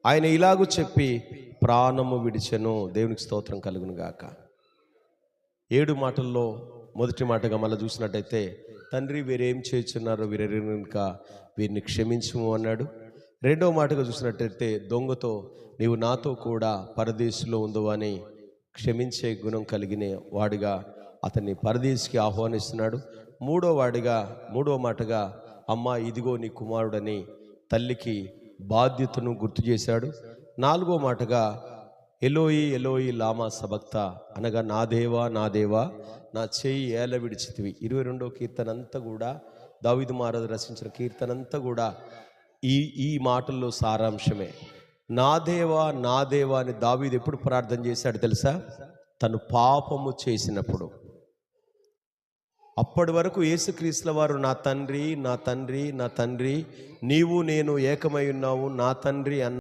ఆయన ఇలాగూ చెప్పి ప్రాణము విడిచెను. దేవునికి స్తోత్రం కలుగును గాక. 7 మాటల్లో మొదటి మాటగా మళ్ళీ చూసినట్టయితే, తండ్రి వీరేం చేయుచున్నారో వీరెరుగరు గనుక వీరిని క్షమించుము అన్నాడు. రెండవ మాటగా చూసినట్టయితే, దొంగతో నీవు నాతో కూడా పరదేశంలో ఉందో అని క్షమించే గుణం కలిగిన వాడిగా అతన్ని పరదేశికి ఆహ్వానిస్తున్నాడు. మూడవ మాటగా అమ్మా ఇదిగో నీ కుమారుడని తల్లికి బాధ్యతను గుర్తు చేశాడు. 4వ మాటగా ఎలోయి ఎలోయి లామా సబక్త అనగా నా దేవా నా దేవా నా చేయి ఏల విడిచితివి. 22వ కీర్తన అంతా కూడా, దావీదు మహారాజు రచించిన కీర్తన అంతా కూడా ఈ మాటల్లో సారాంశమే. నా దేవా అని దావీదు ఎప్పుడు ప్రార్థన చేశాడు తెలుసా? తను పాపము చేసినప్పుడు. అప్పటి వరకు యేసుక్రీస్తుల వారు నా తండ్రి నా తండ్రి నా తండ్రి నీవు నేను ఏకమై ఉన్నావు నా తండ్రి అన్న